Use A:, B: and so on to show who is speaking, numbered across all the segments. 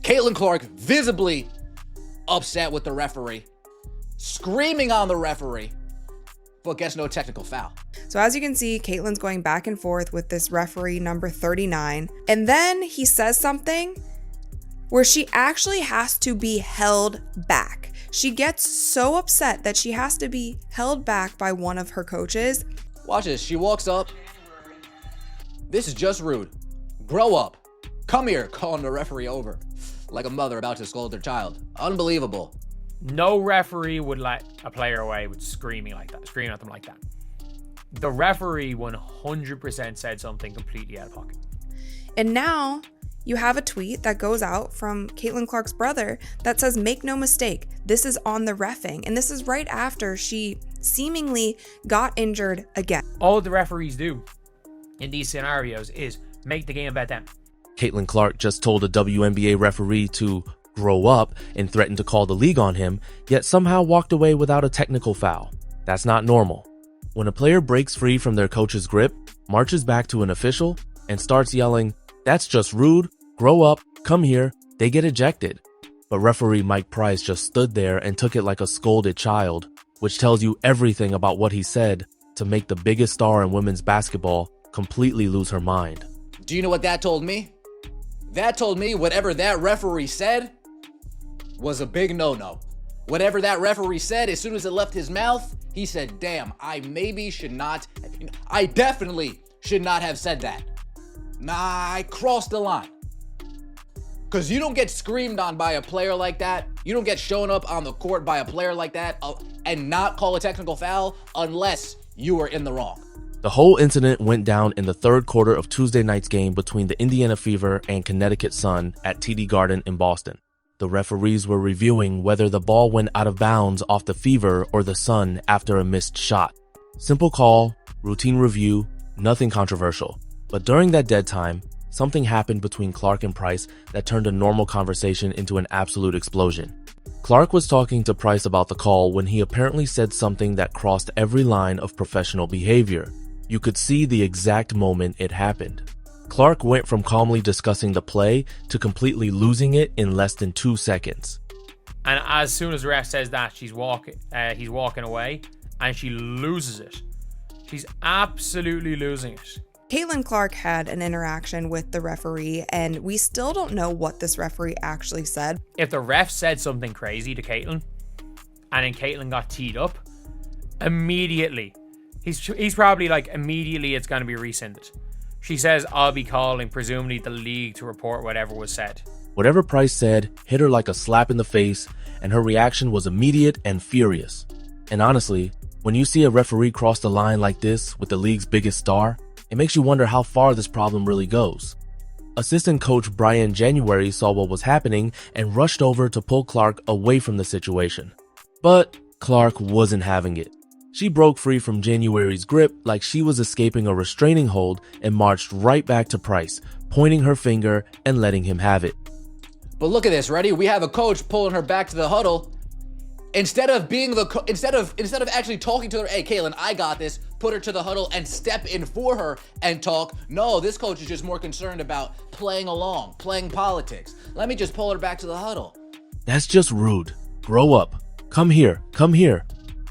A: Caitlin Clark visibly upset with the referee, screaming on the referee, but gets no technical foul.
B: So as you can see, Caitlin's going back and forth with this referee number 39. And then he says something where she actually has to be held back. She gets so upset that she has to be held back by one of her coaches.
A: Watch this. She walks up. This is just rude. Grow up. Come here, calling the referee over like a mother about to scold their child. Unbelievable.
C: No referee would let a player away with screaming at them like that. The referee 100% said something completely out of pocket.
B: And now you have a tweet that goes out from Caitlin Clark's brother that says, make no mistake, this is on the reffing. And this is right after she seemingly got injured again.
C: All the referees do in these scenarios is make the game about them.
D: Caitlin Clark just told a WNBA referee to grow up and threatened to call the league on him, yet somehow walked away without a technical foul. That's not normal. When a player breaks free from their coach's grip, marches back to an official, and starts yelling, "That's just rude, grow up, come here," they get ejected. But referee Mike Price just stood there and took it like a scolded child, which tells you everything about what he said to make the biggest star in women's basketball completely lose her mind.
A: Do you know what that told me? That told me whatever that referee said was a big no-no. Whatever that referee said, as soon as it left his mouth, he said, damn, I definitely should not have said that. Nah, I crossed the line. Because you don't get screamed on by a player like that. You don't get shown up on the court by a player like that and not call a technical foul unless you are in the wrong.
D: The whole incident went down in the third quarter of Tuesday night's game between the Indiana Fever and Connecticut Sun at TD Garden in Boston. The referees were reviewing whether the ball went out of bounds off the Fever or the Sun after a missed shot. Simple call, routine review, nothing controversial. But during that dead time, something happened between Clark and Price that turned a normal conversation into an absolute explosion. Clark was talking to Price about the call when he apparently said something that crossed every line of professional behavior. You could see the exact moment it happened. Clark went from calmly discussing the play to completely losing it in less than 2 seconds.
C: And as soon as the ref says that, he's walking away, and she loses it. She's absolutely losing it.
B: Caitlin Clark had an interaction with the referee, and we still don't know what this referee actually said.
C: If the ref said something crazy to Caitlin, and then Caitlin got teed up, immediately, he's probably like, immediately it's going to be rescinded. She says, I'll be calling, presumably the league, to report whatever was said.
D: Whatever Price said hit her like a slap in the face, and her reaction was immediate and furious. And honestly, when you see a referee cross the line like this with the league's biggest star, it makes you wonder how far this problem really goes. Assistant coach Briann January saw what was happening and rushed over to pull Clark away from the situation. But Clark wasn't having it. She broke free from January's grip like she was escaping a restraining hold and marched right back to Price, pointing her finger and letting him have it.
A: But look at this, ready? We have a coach pulling her back to the huddle. Instead of actually talking to her, hey, Caitlin, I got this, put her to the huddle and step in for her and talk. No, this coach is just more concerned about playing along, playing politics. Let me just pull her back to the huddle.
D: That's just rude. Grow up. Come here. Come here.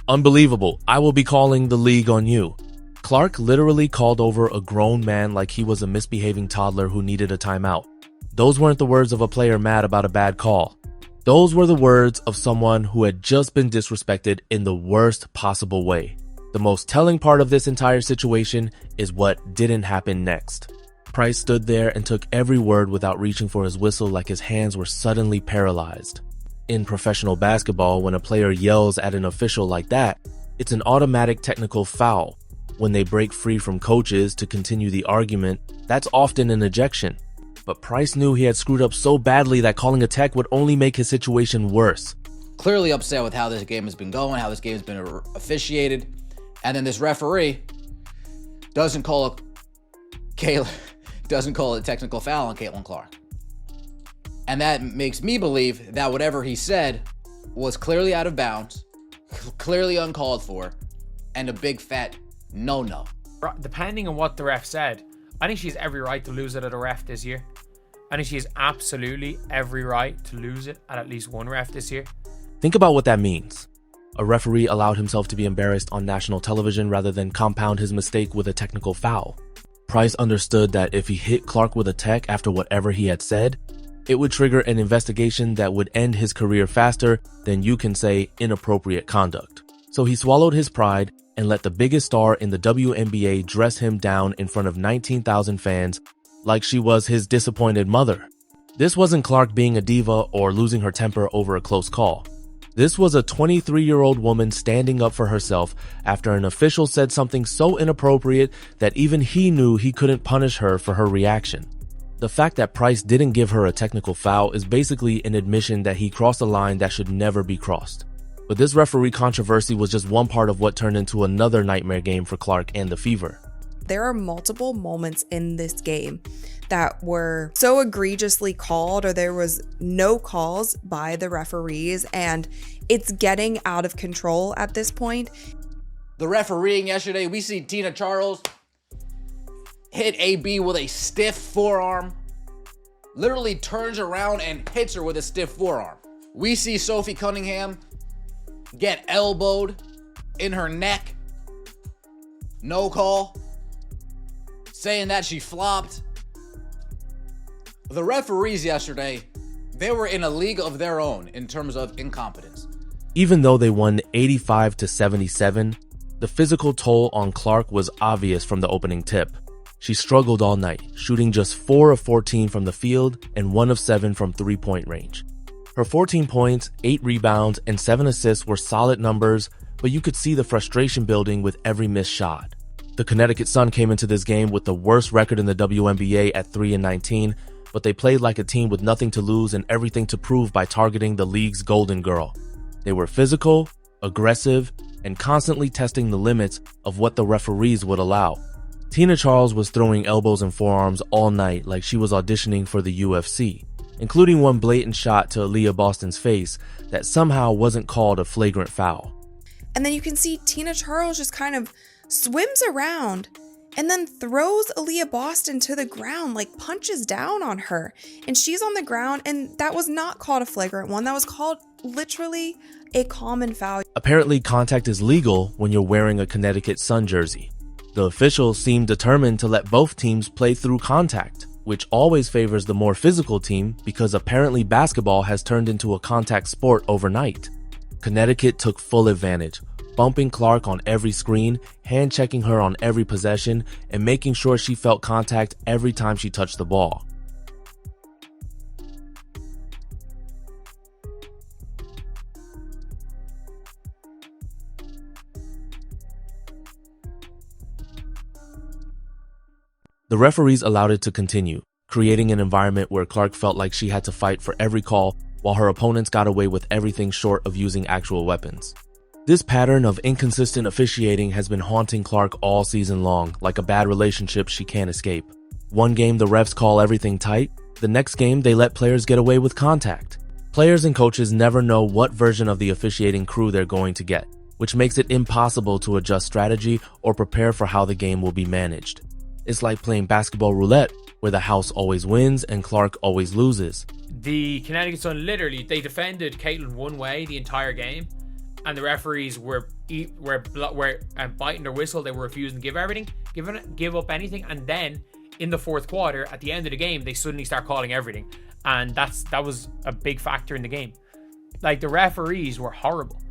D: Unbelievable. I will be calling the league on you. Clark literally called over a grown man like he was a misbehaving toddler who needed a timeout. Those weren't the words of a player mad about a bad call. Those were the words of someone who had just been disrespected in the worst possible way. The most telling part of this entire situation is what didn't happen next. Price stood there and took every word without reaching for his whistle like his hands were suddenly paralyzed. In professional basketball, when a player yells at an official like that, it's an automatic technical foul. When they break free from coaches to continue the argument, that's often an ejection. But Price knew he had screwed up so badly that calling a tech would only make his situation worse.
A: Clearly upset with how this game has been going, how this game has been officiated. And then this referee doesn't call a technical foul on Caitlin Clark. And that makes me believe that whatever he said was clearly out of bounds, clearly uncalled for, and a big fat no-no.
C: Depending on what the ref said, I think she's every right to lose it at a ref this year. and she has absolutely every right to lose it at least one ref this year.
D: Think about what that means. A referee allowed himself to be embarrassed on national television rather than compound his mistake with a technical foul. Price understood that if he hit Clark with a tech after whatever he had said, it would trigger an investigation that would end his career faster than you can say inappropriate conduct. So he swallowed his pride and let the biggest star in the WNBA dress him down in front of 19,000 fans like she was his disappointed mother. This wasn't Clark being a diva or losing her temper over a close call. This was a 23-year-old woman standing up for herself after an official said something so inappropriate that even he knew he couldn't punish her for her reaction. The fact that Price didn't give her a technical foul is basically an admission that he crossed a line that should never be crossed. But this referee controversy was just one part of what turned into another nightmare game for Clark and the Fever.
B: There are multiple moments in this game that were so egregiously called, or there was no calls by the referees, and it's getting out of control at this point.
A: The refereeing yesterday, we see Tina Charles hit AB with a stiff forearm, literally turns around and hits her with a stiff forearm. We see Sophie Cunningham get elbowed in her neck, no call, saying that she flopped. The referees yesterday, they were in a league of their own in terms of incompetence.
D: Even though they won 85-77, the physical toll on Clark was obvious from the opening tip. She struggled all night, shooting just 4 of 14 from the field and 1 of 7 from three-point range. Her 14 points, 8 rebounds, and 7 assists were solid numbers, but you could see the frustration building with every missed shot. The Connecticut Sun came into this game with the worst record in the WNBA at 3-19, but they played like a team with nothing to lose and everything to prove by targeting the league's golden girl. They were physical, aggressive, and constantly testing the limits of what the referees would allow. Tina Charles was throwing elbows and forearms all night like she was auditioning for the UFC, including one blatant shot to Aaliyah Boston's face that somehow wasn't called a flagrant foul.
B: And then you can see Tina Charles just kind of swims around and then throws Aaliyah Boston to the ground, like punches down on her. And she's on the ground, and that was not called a flagrant one. That was called literally a common foul.
D: Apparently, contact is legal when you're wearing a Connecticut Sun jersey. The officials seemed determined to let both teams play through contact, which always favors the more physical team because apparently basketball has turned into a contact sport overnight. Connecticut took full advantage, bumping Clark on every screen, hand-checking her on every possession, and making sure she felt contact every time she touched the ball. The referees allowed it to continue, creating an environment where Clark felt like she had to fight for every call while her opponents got away with everything short of using actual weapons. This pattern of inconsistent officiating has been haunting Clark all season long, like a bad relationship she can't escape. One game the refs call everything tight, the next game they let players get away with contact. Players and coaches never know what version of the officiating crew they're going to get, which makes it impossible to adjust strategy or prepare for how the game will be managed. It's like playing basketball roulette, where the house always wins and Clark always loses.
C: The Connecticut Sun literally, they defended Caitlin one way the entire game, and the referees were biting their whistle. They were refusing to give up anything, and then in the fourth quarter, at the end of the game, they suddenly start calling everything, and that was a big factor in the game. Like, the referees were horrible.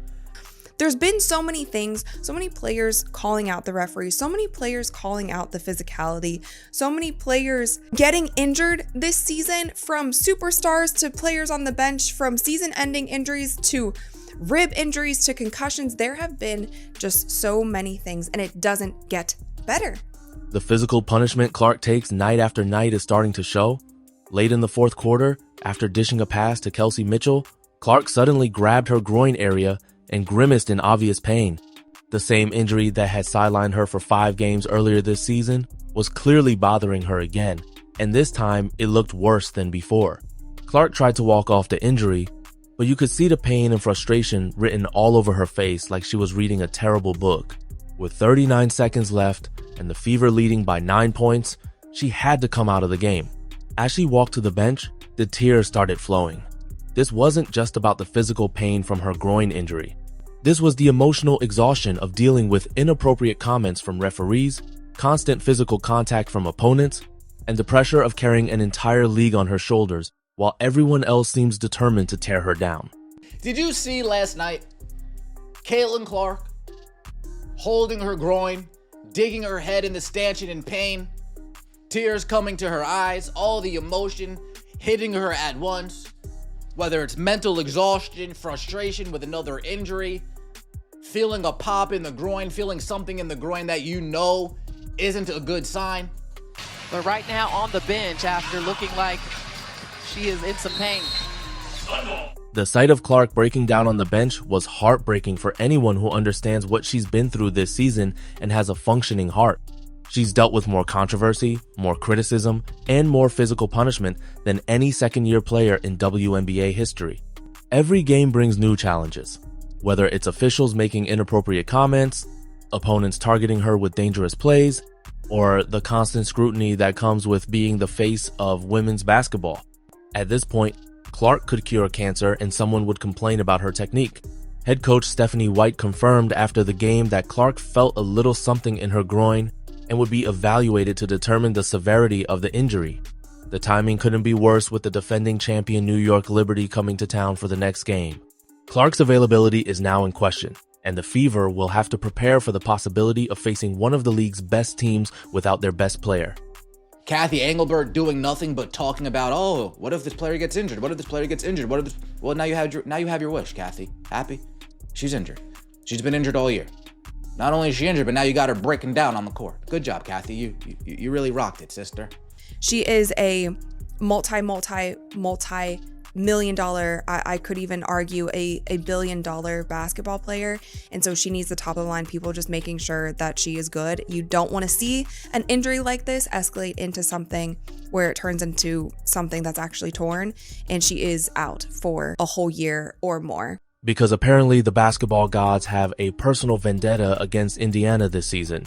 B: There's been so many things, so many players calling out the referees, so many players calling out the physicality, so many players getting injured this season, from superstars to players on the bench, from season-ending injuries to rib injuries to concussions. There have been just so many things, and it doesn't get better.
D: The physical punishment Clark takes night after night is starting to show. Late in the fourth quarter, after dishing a pass to Kelsey Mitchell, Clark suddenly grabbed her groin area and grimaced in obvious pain. The same injury that had sidelined her for 5 games earlier this season was clearly bothering her again, and this time it looked worse than before. Clark tried to walk off the injury, but you could see the pain and frustration written all over her face like she was reading a terrible book. With 39 seconds left and the Fever leading by 9 points, she had to come out of the game. As she walked to the bench, the tears started flowing. This wasn't just about the physical pain from her groin injury. This was the emotional exhaustion of dealing with inappropriate comments from referees, constant physical contact from opponents, and the pressure of carrying an entire league on her shoulders while everyone else seems determined to tear her down.
A: Did you see last night Caitlin Clark holding her groin, digging her head in the stanchion in pain, tears coming to her eyes, all the emotion hitting her at once, whether it's mental exhaustion, frustration with another injury, feeling a pop in the groin, feeling something in the groin that you know isn't a good sign.
E: But right now on the bench, after looking like she is in some pain.
D: The sight of Clark breaking down on the bench was heartbreaking for anyone who understands what she's been through this season and has a functioning heart. She's dealt with more controversy, more criticism, and more physical punishment than any second-year player in WNBA history. Every game brings new challenges, whether it's officials making inappropriate comments, opponents targeting her with dangerous plays, or the constant scrutiny that comes with being the face of women's basketball. At this point, Clark could cure cancer and someone would complain about her technique. Head coach Stephanie White confirmed after the game that Clark felt a little something in her groin and would be evaluated to determine the severity of the injury. The timing couldn't be worse with the defending champion New York Liberty coming to town for the next game. Clark's availability is now in question, and the Fever will have to prepare for the possibility of facing one of the league's best teams without their best player.
A: Kathy Engelbert doing nothing but talking about, oh, what if this player gets injured? What if this player gets injured? What if this... Well, now you have your wish, Kathy. Happy? She's injured. She's been injured all year. Not only is she injured, but now you got her breaking down on the court. Good job, Kathy. You really rocked it, sister.
B: She is a multi-million dollar, I could even argue a billion-dollar basketball player. And so she needs the top of the line people just making sure that she is good. You don't want to see an injury like this escalate into something where it turns into something that's actually torn and she is out for a whole year or more.
D: Because apparently the basketball gods have a personal vendetta against Indiana this season.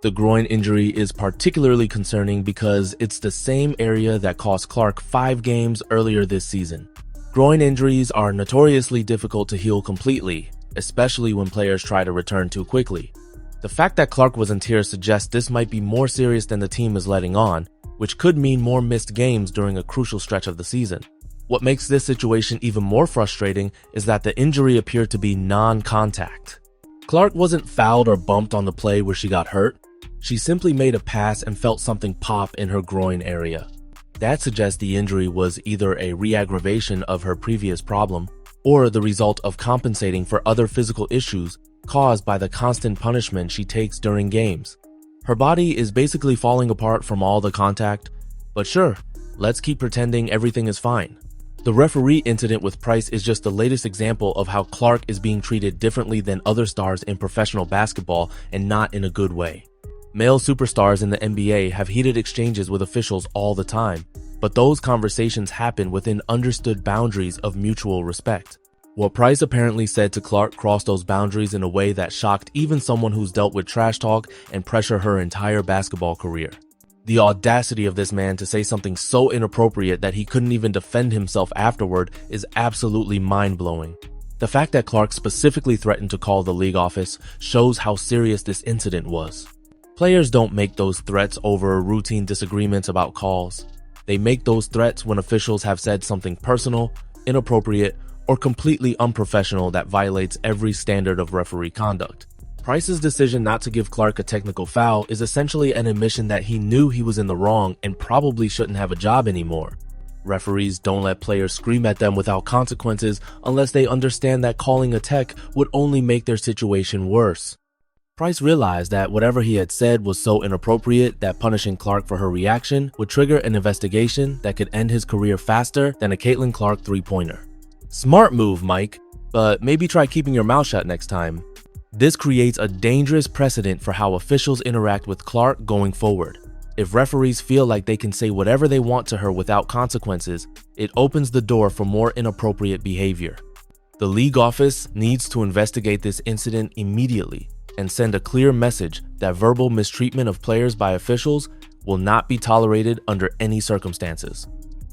D: The groin injury is particularly concerning because it's the same area that cost Clark 5 games earlier this season. Groin injuries are notoriously difficult to heal completely, especially when players try to return too quickly. The fact that Clark was in tears suggests this might be more serious than the team is letting on, which could mean more missed games during a crucial stretch of the season. What makes this situation even more frustrating is that the injury appeared to be non-contact. Clark wasn't fouled or bumped on the play where she got hurt. She simply made a pass and felt something pop in her groin area. That suggests the injury was either a re-aggravation of her previous problem or the result of compensating for other physical issues caused by the constant punishment she takes during games. Her body is basically falling apart from all the contact, but sure, let's keep pretending everything is fine. The referee incident with Price is just the latest example of how Clark is being treated differently than other stars in professional basketball and not in a good way. Male superstars in the NBA have heated exchanges with officials all the time, but those conversations happen within understood boundaries of mutual respect. What Price apparently said to Clark crossed those boundaries in a way that shocked even someone who's dealt with trash talk and pressure her entire basketball career. The audacity of this man to say something so inappropriate that he couldn't even defend himself afterward is absolutely mind-blowing. The fact that Clark specifically threatened to call the league office shows how serious this incident was. Players don't make those threats over routine disagreements about calls. They make those threats when officials have said something personal, inappropriate, or completely unprofessional that violates every standard of referee conduct. Price's decision not to give Clark a technical foul is essentially an admission that he knew he was in the wrong and probably shouldn't have a job anymore. Referees don't let players scream at them without consequences unless they understand that calling a tech would only make their situation worse. Price realized that whatever he had said was so inappropriate that punishing Clark for her reaction would trigger an investigation that could end his career faster than a Caitlin Clark three-pointer. Smart move, Mike, but maybe try keeping your mouth shut next time. This creates a dangerous precedent for how officials interact with Clark going forward. If referees feel like they can say whatever they want to her without consequences, it opens the door for more inappropriate behavior. The league office needs to investigate this incident immediately and send a clear message that verbal mistreatment of players by officials will not be tolerated under any circumstances.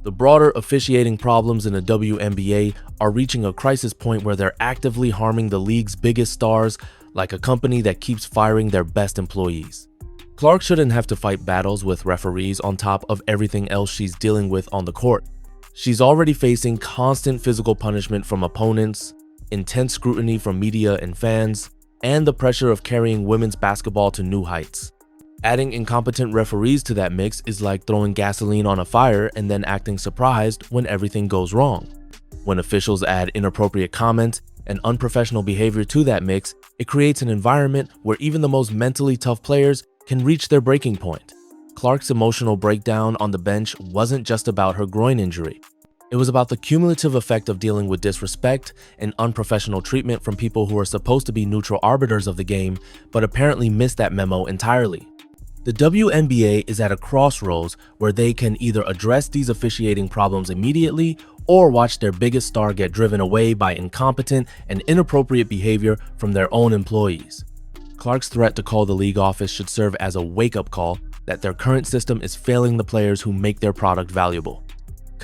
D: The broader officiating problems in the WNBA are reaching a crisis point where they're actively harming the league's biggest stars, like a company that keeps firing their best employees. Clark shouldn't have to fight battles with referees on top of everything else she's dealing with on the court. She's already facing constant physical punishment from opponents, intense scrutiny from media and fans, and the pressure of carrying women's basketball to new heights. Adding incompetent referees to that mix is like throwing gasoline on a fire and then acting surprised when everything goes wrong. When officials add inappropriate comments and unprofessional behavior to that mix, it creates an environment where even the most mentally tough players can reach their breaking point. Clark's emotional breakdown on the bench wasn't just about her groin injury. It was about the cumulative effect of dealing with disrespect and unprofessional treatment from people who are supposed to be neutral arbiters of the game, but apparently missed that memo entirely. The WNBA is at a crossroads where they can either address these officiating problems immediately or watch their biggest star get driven away by incompetent and inappropriate behavior from their own employees. Clark's threat to call the league office should serve as a wake-up call that their current system is failing the players who make their product valuable.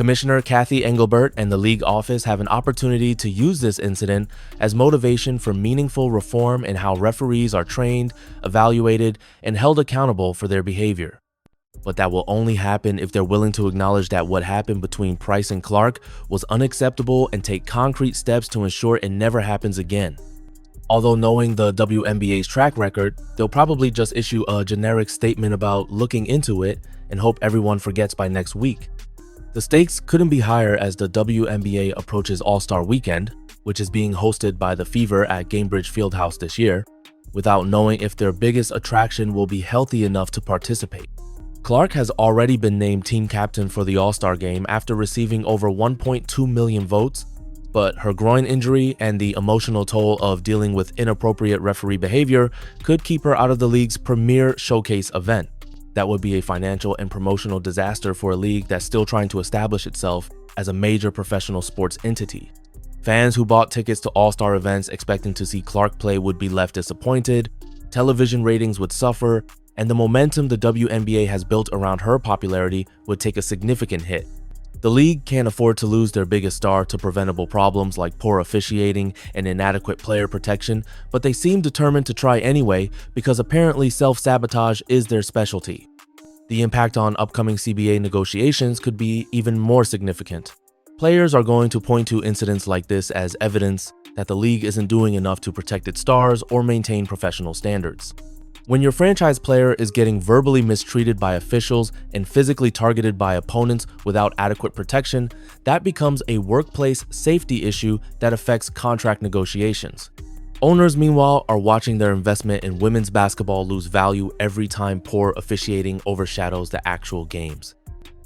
D: Commissioner Kathy Engelbert and the league office have an opportunity to use this incident as motivation for meaningful reform in how referees are trained, evaluated, and held accountable for their behavior. But that will only happen if they're willing to acknowledge that what happened between Price and Clark was unacceptable and take concrete steps to ensure it never happens again. Although knowing the WNBA's track record, they'll probably just issue a generic statement about looking into it and hope everyone forgets by next week. The stakes couldn't be higher as the WNBA approaches All-Star Weekend, which is being hosted by the Fever at Gainbridge Fieldhouse this year, without knowing if their biggest attraction will be healthy enough to participate. Clark has already been named team captain for the All-Star game after receiving over 1.2 million votes, but her groin injury and the emotional toll of dealing with inappropriate referee behavior could keep her out of the league's premier showcase event. That would be a financial and promotional disaster for a league that's still trying to establish itself as a major professional sports entity. Fans who bought tickets to All-Star events expecting to see Clark play would be left disappointed, television ratings would suffer, and the momentum the WNBA has built around her popularity would take a significant hit. The league can't afford to lose their biggest star to preventable problems like poor officiating and inadequate player protection, but they seem determined to try anyway because apparently self-sabotage is their specialty. The impact on upcoming CBA negotiations could be even more significant. Players are going to point to incidents like this as evidence that the league isn't doing enough to protect its stars or maintain professional standards. When your franchise player is getting verbally mistreated by officials and physically targeted by opponents without adequate protection, that becomes a workplace safety issue that affects contract negotiations. Owners, meanwhile, are watching their investment in women's basketball lose value every time poor officiating overshadows the actual games.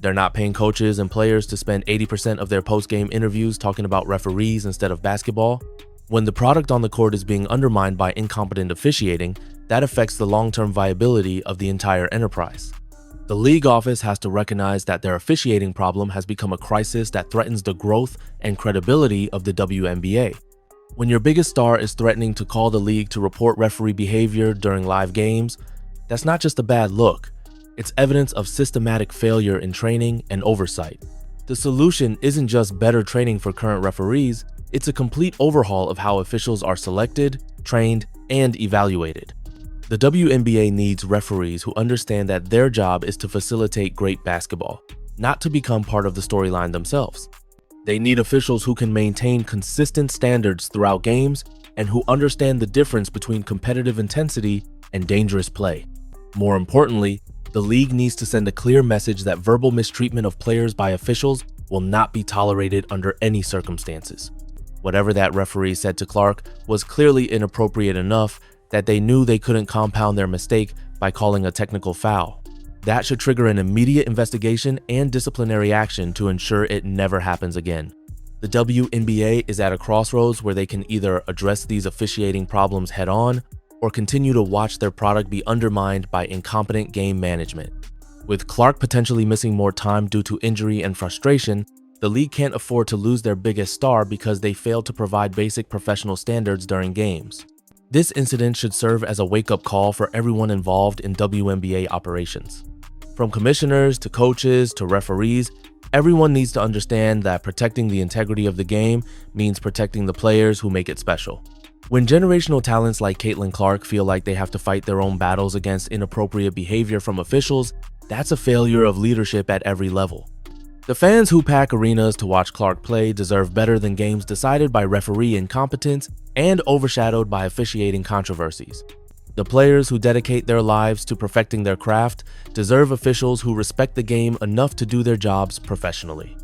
D: They're not paying coaches and players to spend 80% of their post-game interviews talking about referees instead of basketball. When the product on the court is being undermined by incompetent officiating, that affects the long-term viability of the entire enterprise. The league office has to recognize that their officiating problem has become a crisis that threatens the growth and credibility of the WNBA. When your biggest star is threatening to call the league to report referee behavior during live games, that's not just a bad look. It's evidence of systematic failure in training and oversight. The solution isn't just better training for current referees, it's a complete overhaul of how officials are selected, trained, and evaluated. The WNBA needs referees who understand that their job is to facilitate great basketball, not to become part of the storyline themselves. They need officials who can maintain consistent standards throughout games and who understand the difference between competitive intensity and dangerous play. More importantly, the league needs to send a clear message that verbal mistreatment of players by officials will not be tolerated under any circumstances. Whatever that referee said to Clark was clearly inappropriate enough that they knew they couldn't compound their mistake by calling a technical foul. That should trigger an immediate investigation and disciplinary action to ensure it never happens again. The WNBA is at a crossroads where they can either address these officiating problems head on or continue to watch their product be undermined by incompetent game management. With Clark potentially missing more time due to injury and frustration, the league can't afford to lose their biggest star because they failed to provide basic professional standards during games. This incident should serve as a wake-up call for everyone involved in WNBA operations. From commissioners to coaches to referees, everyone needs to understand that protecting the integrity of the game means protecting the players who make it special. When generational talents like Caitlin Clark feel like they have to fight their own battles against inappropriate behavior from officials, that's a failure of leadership at every level. The fans who pack arenas to watch Clark play deserve better than games decided by referee incompetence and overshadowed by officiating controversies. The players who dedicate their lives to perfecting their craft deserve officials who respect the game enough to do their jobs professionally.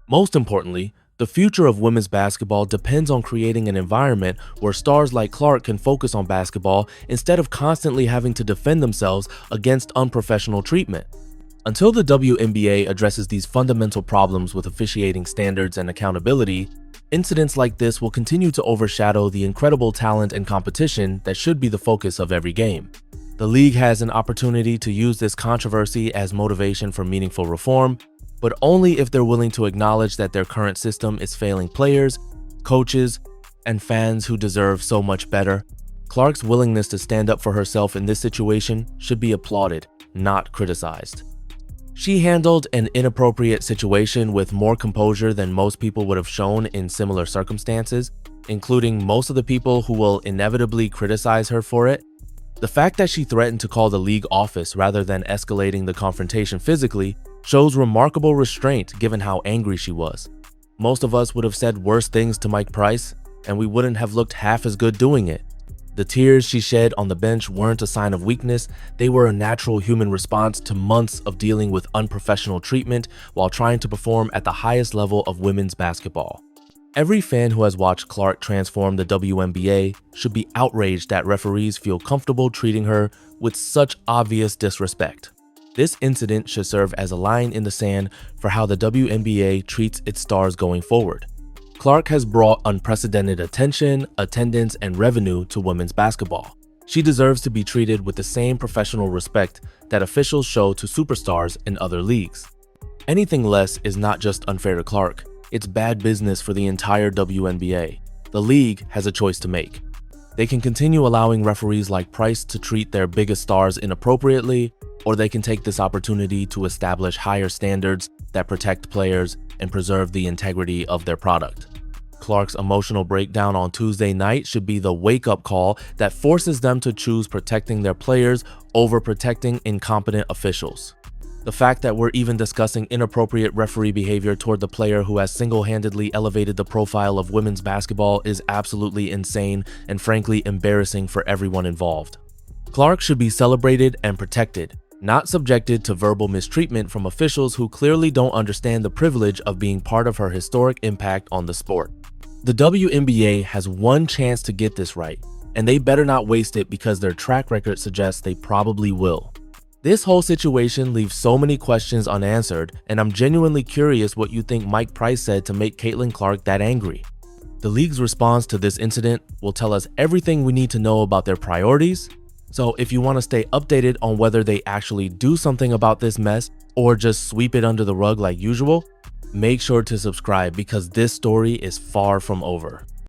D: Most importantly, the future of women's basketball depends on creating an environment where stars like Clark can focus on basketball instead of constantly having to defend themselves against unprofessional treatment. Until the WNBA addresses these fundamental problems with officiating standards and accountability, incidents like this will continue to overshadow the incredible talent and competition that should be the focus of every game. The league has an opportunity to use this controversy as motivation for meaningful reform, but only if they're willing to acknowledge that their current system is failing players, coaches, and fans who deserve so much better. Clark's willingness to stand up for herself in this situation should be applauded, not criticized. She handled an inappropriate situation with more composure than most people would have shown in similar circumstances, including most of the people who will inevitably criticize her for it. The fact that she threatened to call the league office rather than escalating the confrontation physically shows remarkable restraint given how angry she was. Most of us would have said worse things to Mike Price, and we wouldn't have looked half as good doing it. The tears she shed on the bench weren't a sign of weakness, they were a natural human response to months of dealing with unprofessional treatment while trying to perform at the highest level of women's basketball. Every fan who has watched Clark transform the WNBA should be outraged that referees feel comfortable treating her with such obvious disrespect. This incident should serve as a line in the sand for how the WNBA treats its stars going forward. Clark has brought unprecedented attention, attendance, and revenue to women's basketball. She deserves to be treated with the same professional respect that officials show to superstars in other leagues. Anything less is not just unfair to Clark, it's bad business for the entire WNBA. The league has a choice to make. They can continue allowing referees like Price to treat their biggest stars inappropriately, or they can take this opportunity to establish higher standards that protect players and preserve the integrity of their product. Clark's emotional breakdown on Tuesday night should be the wake-up call that forces them to choose protecting their players over protecting incompetent officials. The fact that we're even discussing inappropriate referee behavior toward the player who has single-handedly elevated the profile of women's basketball is absolutely insane and frankly embarrassing for everyone involved. Clark should be celebrated and protected, not subjected to verbal mistreatment from officials who clearly don't understand the privilege of being part of her historic impact on the sport. The WNBA has one chance to get this right, and they better not waste it because their track record suggests they probably will. This whole situation leaves so many questions unanswered, and I'm genuinely curious what you think Mike Price said to make Caitlin Clark that angry. The league's response to this incident will tell us everything we need to know about their priorities. So if you want to stay updated on whether they actually do something about this mess or just sweep it under the rug like usual, make sure to subscribe because this story is far from over.